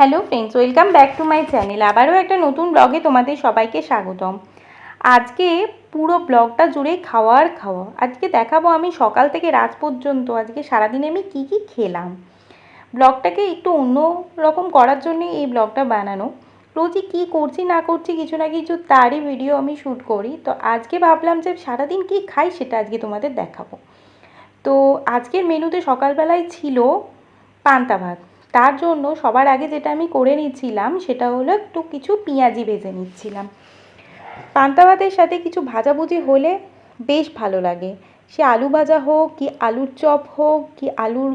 Hello friends, welcome back to my channel. আবারও একটা নতুন ব্লগে তোমাদের সবাইকে স্বাগতম। আজকে পুরো ব্লগটা জুড়ে খাওয়া। আজকে দেখাবো আমি সকাল থেকে রাত পর্যন্ত আজকে সারাদিনে আমি কি কি খেলাম। ব্লগটাকে একটু অন্য রকম করার জন্য এই ব্লগটা বানানো। রোজই কী করছি না করছি কিছু না কিছু তারই ভিডিও আমি শ্যুট করি। তো আজকে ভাবলাম যে সারাদিন কী খাই সেটা আজকে তোমাদের দেখাবো। তো আজকের মেনুতে সকালবেলায় ছিল পান্তা ভাত। তার জন্য সবার আগে যেটা আমি করে নিচ্ছিলাম সেটা হলো একটু কিছু পেঁয়াজি ভেজে নিচ্ছিলাম। পান্তা ভাতের সাথে কিছু ভাজাভুজি হলে বেশ ভালো লাগে। সে আলু ভাজা হোক কি আলুর চপ হোক কি আলুর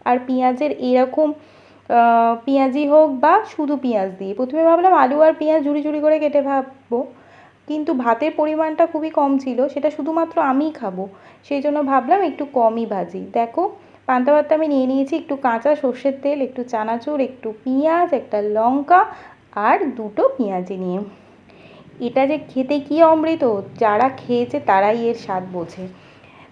আর পেঁয়াজের এরকম পেঁয়াজি হোক বা শুধু পেঁয়াজ দিয়ে। প্রথমে ভাবলাম আলু আর পেঁয়াজ ঝুড়ি ঝুড়ি করে কেটে ভাববো, কিন্তু ভাতের পরিমাণটা খুবই কম ছিল, সেটা শুধুমাত্র আমিই খাবো, সেই জন্য ভাবলাম একটু কমই ভাজি। দেখো পান্তা ভাতটা আমি নিয়ে নিয়েছি একটু কাঁচা সর্ষের তেল, একটু চানাচুর, একটু পেঁয়াজ, একটা লঙ্কা আর দুটো পেঁয়াজি নিয়ে। এটা যে খেতে কী অমৃত, যারা খেয়েছে তারাই এর স্বাদ বোঝে।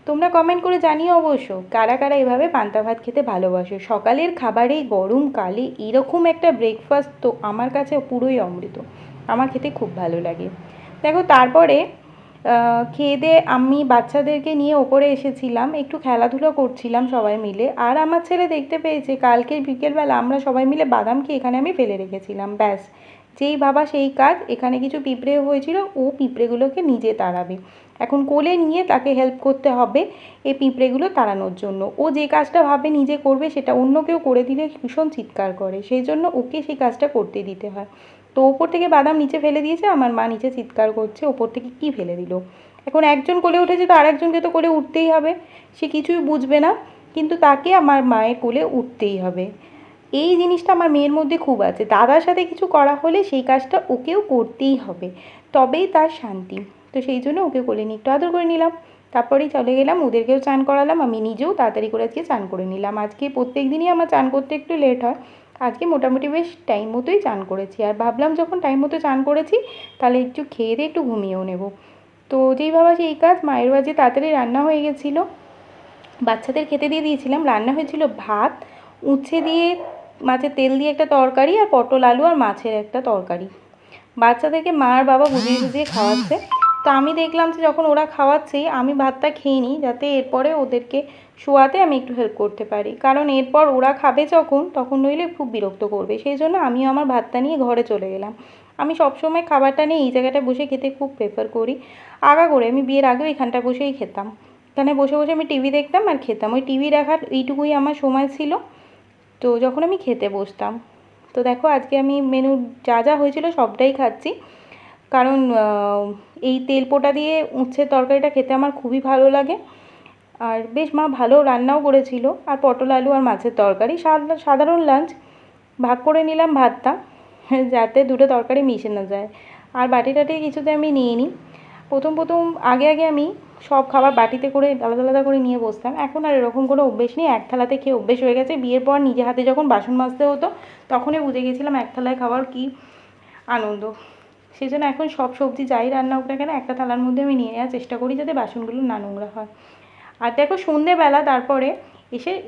তোমরা কমেন্ট করে জানিও অবশ্য কারা কারা এভাবে পান্তা ভাত খেতে ভালোবাসো। সকালের খাবারে গরমকালে এরকম একটা ব্রেকফাস্ট তো আমার কাছে পুরোই অমৃত, আমার খেতে খুব ভালো লাগে। দেখো তারপরে খেয়ে দিয়ে আমি বাচ্চাদেরকে নিয়ে ওপরে এসেছিলাম, একটু খেলাধুলো করছিলাম সবাই মিলে। আর আমার ছেলে দেখতে পেয়েছে কালকে বিকেলবেলা আমরা সবাই মিলে বাদাম খেয়ে এখানে আমি ফেলে রেখেছিলাম, ব্যাস যেই ভাবা সেই কাজ। এখানে কিছু পিঁপড়ে হয়েছিল, ও পিঁপড়েগুলোকে নিজে তাড়াবে। এখন কোলে নিয়ে তাকে হেল্প করতে হবে এই পিঁপড়েগুলো তাড়ানোর জন্য। ও যে কাজটা ভাবে নিজে করবে সেটা অন্য কেউ করে দিলে ভীষণ চিৎকার করে, সেই জন্য ওকে সেই কাজটা করতে দিতে হয়। তো ওপর থেকে বাদাম নিচে ফেলে দিয়েছে, আমার মা নিচে চিৎকার করছে ওপর থেকে কী ফেলে দিল। এখন একজন কোলে উঠেছে তো আরেকজনকে তো কোলে উঠতেই হবে, সে কিছুই বুঝবে না, কিন্তু তাকে আমার মায়ের কোলে উঠতেই হবে। এই জিনিসটা আমার মেয়ের মধ্যে খুব আছে, দাদার সাথে কিছু করা হলে সেই কাজটা ওকেও করতেই হবে, তবেই তার শান্তি। তো সেই জন্য ওকে কোলে নিয়ে একটু আদর করে নিলাম, তারপরেই চলে গেলাম, ওদেরকেও চান করালাম, আমি নিজেও তাড়াতাড়ি করে আজকে চান করে নিলাম। আজকে প্রত্যেক দিনই আমার চান করতে একটু লেট হয়, আজকে মোটামুটি বেশ টাইম মতোই চান করেছি। আর ভাবলাম যখন টাইম মতো চান করেছি তাহলে একটু খেয়ে দিয়ে একটু ঘুমিয়েও নেব। তো যেই ভাবা সেই কাজ, মায়ের বাজে তাড়াতাড়ি রান্না হয়ে গেছিলো, বাচ্চাদের খেতে দিয়ে দিয়েছিলাম। রান্না হয়েছিল ভাত, উচ্ছে দিয়ে মাছের তেল দিয়ে একটা তরকারি, আর পটল আলু আর মাছের একটা তরকারি। বাচ্চাদেরকে মা আর বাবা বুঝিয়ে বুঝিয়ে খাওয়াচ্ছে। তো আমি দেখলাম যে যখন ওরা খাওয়াচ্ছেই আমি ভাতটা খেয়ে নিই, যাতে এরপরে ওদেরকে শোয়াতে আমি একটু হেল্প করতে পারি, কারণ এরপর ওরা খাবে যখন তখন নইলে খুব বিরক্ত করবে। সেই জন্য আমিও আমার ভাতটা নিয়ে ঘরে চলে গেলাম। আমি সবসময় খাবারটা নিয়ে এই জায়গাটায় বসে খেতে খুব প্রেফার করি। আগা করে আমি বিয়ের আগেও এখানটা বসেই খেতাম, এখানে বসে বসে আমি টিভি দেখতাম আর খেতাম। ওই টিভি দেখার এইটুকুই আমার সময় ছিল, তো যখন আমি খেতে বসতাম। তো দেখো আজকে আমি মেনু যা যা হয়েছিল সবটাই খাচ্ছি, কারণ এই তেল পোটা দিয়ে উচ্ছের তরকারিটা খেতে আমার খুবই ভালো লাগে। আর বেশ মা ভালো রান্নাও করেছিল, আর পটল আলু আর মাছের তরকারি, সাধারণ লাঞ্চ। ভাগ করে নিলাম ভাতটা যাতে দুটো তরকারি মিশে না যায়। আর বাটি টাটি কিছুতে আমি নিয়ে নিই। প্রথম আগে আমি সব খাবার বাটিতে করে আলাদা আলাদা করে নিয়ে বসতাম, এখন আর এরকম কোনো অভ্যেস নেই, এক থালাতে খেয়ে অভ্যেস হয়ে গেছে। বিয়ের পর নিজে হাতে যখন বাসন মাজতে হতো তখনই বুঝে গেছিলাম এক থালায় খাওয়ার কী আনন্দ। সেই জন্য এখন সব সবজি যাই রান্না হোক না কেন একটা থালার মধ্যে আমি নিয়ে নেওয়ার চেষ্টা করি যাতে বাসনগুলো না নোংরা হয়। আর দেখো সন্ধেবেলা তারপরে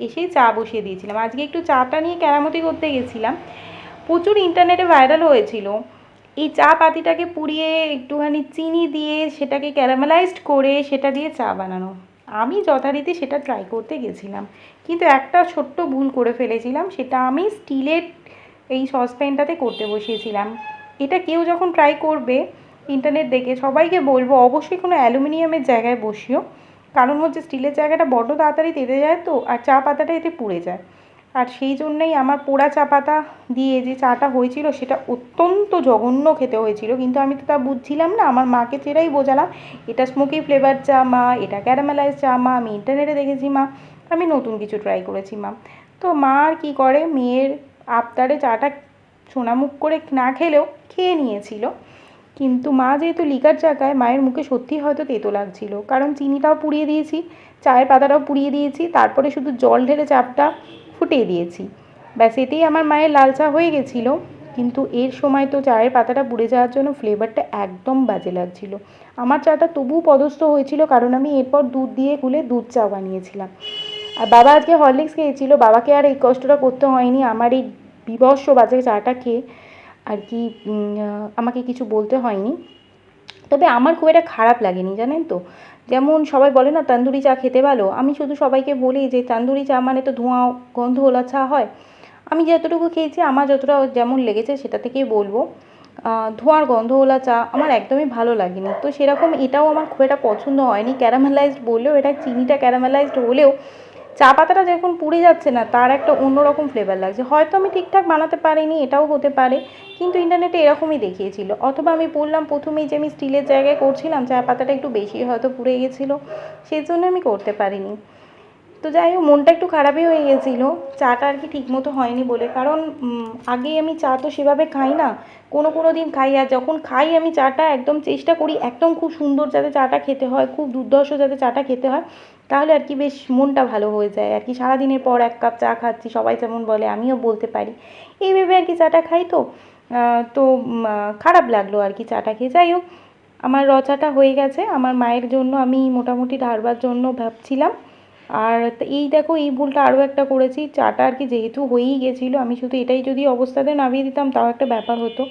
এসেই চা বসিয়ে দিয়েছিলাম। আজকে একটু চাটা নিয়ে কেরামতি করতে গেছিলাম, প্রচুর ইন্টারনেটে ভাইরাল হয়েছিল এই চা পাতিটাকে পুড়িয়ে একটুখানি চিনি দিয়ে সেটাকে ক্যারামেলাইজড করে সেটা দিয়ে চা বানানো। আমি যথারীতি সেটা ট্রাই করতে গেছিলাম, কিন্তু একটা ছোট্ট ভুল করে ফেলেছিলাম, সেটা আমি স্টিলের এই সসপ্যানটাতে করতে বসিয়েছিলাম। এটা কেউ যখন ট্রাই করবে ইন্টারনেট দেখে সবাইকে বলবো অবশ্যই কোনো অ্যালুমিনিয়ামের জায়গায় বসিও, কারণ হচ্ছে স্টিলের জায়গাটা বড্ড তাড়াতাড়ি তেতে যায় তো, আর চা পাতাটা এতে পুড়ে যায়। আর সেই জন্যই আমার পোড়া চা পাতা দিয়ে যে চাটা হয়েছিল সেটা অত্যন্ত জঘন্য খেতে হয়েছিল, কিন্তু আমি তো তা বুঝছিলাম না। আমার মাকে চেরাই বোঝালাম এটা স্মোকি ফ্লেভার চা মা, এটা ক্যারামেলাইজ চা মা, আমি ইন্টারনেটে দেখেছি মা, আমি নতুন কিছু ট্রাই করেছি মা। তো মা আর কী করে, মেয়ের আবদারে চাটা সোনামুখ করে না খেলেও খেয়ে নিয়েছিল। কিন্তু মা যেহেতু লিকার চা খায়, মায়ের মুখে সত্যিই হয়তো তেতো লাগছিল, কারণ চিনিটাও পুড়িয়ে দিয়েছি, চায়ের পাতাটাও পুড়িয়ে দিয়েছি, তারপরে শুধু জল ঢেলে চাপটা ফুটিয়ে দিয়েছি, ব্যাস এতেই আমার মায়ের লাল চা হয়ে গেছিলো। কিন্তু এর সময় তো চায়ের পাতাটা পুড়ে যাওয়ার জন্য ফ্লেভারটা একদম বাজে লাগছিল। আমার চাটা তবুও পদস্থ হয়েছিল, কারণ আমি এরপর দুধ দিয়ে গুলে দুধ চা বানিয়েছিলাম। আর বাবা আজকে হরলিক্স খেয়েছিল, বাবাকে আর এই কষ্টটা করতে হয়নি। আমার এই বিভৎস বাজে চাটা খেয়ে আর কি আমাকে কিছু বলতে হয়নি। তবে আমার খুব একটা খারাপ লাগেনি জানেন তো। যেমন সবাই বলে না তন্দুরি চা খেতে ভালো, আমি শুধু সবাইকে বলি যে তন্দুরি চা মানে তো ধোঁয়া গন্ধওয়ালা চা হয়। আমি যতটুকু খেয়েছি আমার যতটা যেমন লেগেছে সেটা থেকেই বলবো। ধোঁয়ার গন্ধওয়ালা চা আমার একদমই ভালো লাগেনি। তো সেরকম এটাও আমার খুব একটা পছন্দ হয়নি। ক্যারামেলাইজড বললেও এটা চিনিটা ক্যারামেলাইজড হলেও চা পাতাটা যখন পুড়ে যাচ্ছে না তার একটা অন্যরকম ফ্লেভার লাগছে। হয়তো আমি ঠিকঠাক বানাতে পারিনি, এটাও হতে পারে, কিন্তু ইন্টারনেটে এরকমই দেখিয়েছিল। অথবা আমি বললাম প্রথমেই যে আমি স্টিলের জায়গায় করছিলাম, চা পাতাটা একটু বেশি হয়তো পুড়ে গেছিলো, সেই জন্য আমি করতে পারিনি। তো যাই হোক, মনটা একটু খারাপই হয়ে গেছিলো চাটা আর কি ঠিক মতো হয়নি বলে। কারণ আগে আমি চা তো সেভাবে খাই না, কোনো দিন খাই, আর যখন খাই আমি চাটা একদম চেষ্টা করি একদম খুব সুন্দর যাতে চাটা খেতে হয়, খুব দুর্ধর্ষ যাতে চাটা খেতে হয়, তাহলে আর কি বেশ মনটা ভালো হয়ে যায় আর কি। সারাদিনের পর এক কাপ চা খাচ্ছি, সবাই যেমন বলে আমিও বলতে পারি, এই ভেবে আর কি চাটা খাই। তো তো খারাপ লাগলো আর কি চাটা খেয়ে। যাই হোক, আমার চাটা হয়ে গেছে। আমার মায়ের জন্য আমি মোটামুটি ঢালবার জন্য ভাবছিলাম। আর এই দেখো এই ভুলটা আরও একটা করেছি, চাটা আর কি যেহেতু হয়েই গেছিলো, আমি শুধু এটাই যদি অবস্থাতে নামিয়ে দিতাম তাও একটা ব্যাপার হতো।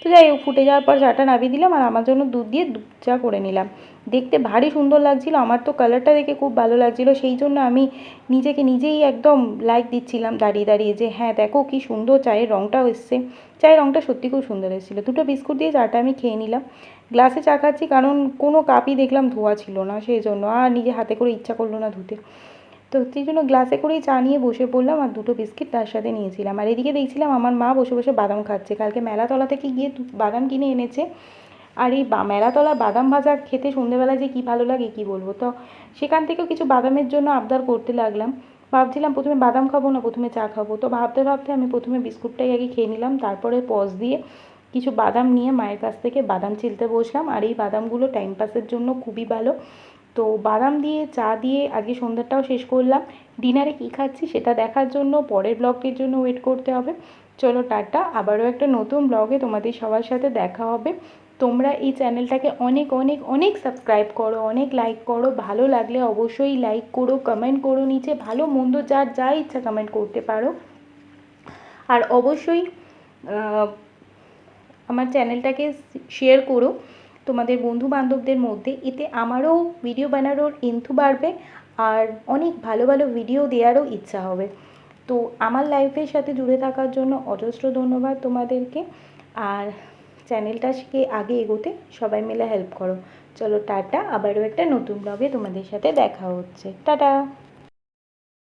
তো যাই হোক, ফুটে যাওয়ার পর চাটা নামিয়ে দিলাম আর আমার জন্য দুধ দিয়ে দুধ চা করে নিলাম। দেখতে ভারী সুন্দর লাগছিলো, আমার তো কালারটা দেখে খুব ভালো লাগছিলো, সেই জন্য আমি নিজেকে নিজেই একদম লাইক দিচ্ছিলাম দাঁড়িয়ে দাঁড়িয়ে যে হ্যাঁ দেখো কি সুন্দর চায়ের রঙটাও এসছে। চায়ের রঙটা সত্যি খুব সুন্দর এসেছিলো। দুটো বিস্কুট দিয়ে চাটা আমি খেয়ে নিলাম। গ্লাসে চা খাচ্ছি কারণ কোনো কাপই দেখলাম ধোয়া ছিল না, সেই জন্য আর নিজে হাতে করে ইচ্ছা করলো না ধুতে। তো সেই জন্য গ্লাসে করেই চা নিয়ে বসে পড়লাম আর দুটো বিস্কিট তার সাথে নিয়েছিলাম। আর এদিকে দেখছিলাম আমার মা বসে বসে বাদাম খাচ্ছে, কালকে মেলাতলা থেকে গিয়ে বাদাম কিনে এনেছে। আর এই মেলাতলা বাদাম ভাজা খেতে সন্ধ্যেবেলা যে কী ভালো লাগে কী বলবো। তো সেখান থেকেও কিছু বাদামের জন্য আবদার করতে লাগলাম। ভাবছিলাম প্রথমে বাদাম খাবো না প্রথমে চা খাবো, তো ভাবতে ভাবতে আমি প্রথমে বিস্কুটটাই আগে খেয়ে নিলাম, তারপরে পজ দিয়ে কিছু বাদাম নিয়ে মায়ের কাছ থেকে বাদাম ছিলতে বসলাম। আর এই বাদামগুলো টাইম পাসের জন্য খুবই ভালো। তো বাদাম দিয়ে চা দিয়ে আজকে সন্ধ্যাটাও শেষ করলাম। ডিনারে কী খাচ্ছি সেটা দেখার জন্য পরের ব্লগটির জন্য ওয়েট করতে হবে। চলো টাটা, আবারও একটা নতুন ব্লগে তোমাদের সবার সাথে দেখা হবে। তোমরা এই চ্যানেলটাকে অনেক অনেক অনেক সাবস্ক্রাইব করো, অনেক লাইক করো, ভালো লাগলে অবশ্যই লাইক করো, কমেন্ট করো, নিচে ভালো মন্দ যার যা ইচ্ছা কমেন্ট করতে পারো। আর অবশ্যই আমার চ্যানেলটাকে শেয়ার করো তোমাদের বন্ধু বান্ধবদের মধ্যে, এতে আমারও ভিডিও বানানোর এন্থু বাড়বে আর অনেক ভালো ভালো ভিডিও দেওয়ারও ইচ্ছা হবে। তো আমার লাইফের সাথে জুড়ে থাকার জন্য অজস্র ধন্যবাদ তোমাদেরকে। আর চ্যানেলটাকে আগে এগোতে সবাই মিলে হেল্প করো। চলো টাটা, আবারও একটা নতুন ব্লগে তোমাদের সাথে দেখা হচ্ছে। টাটা।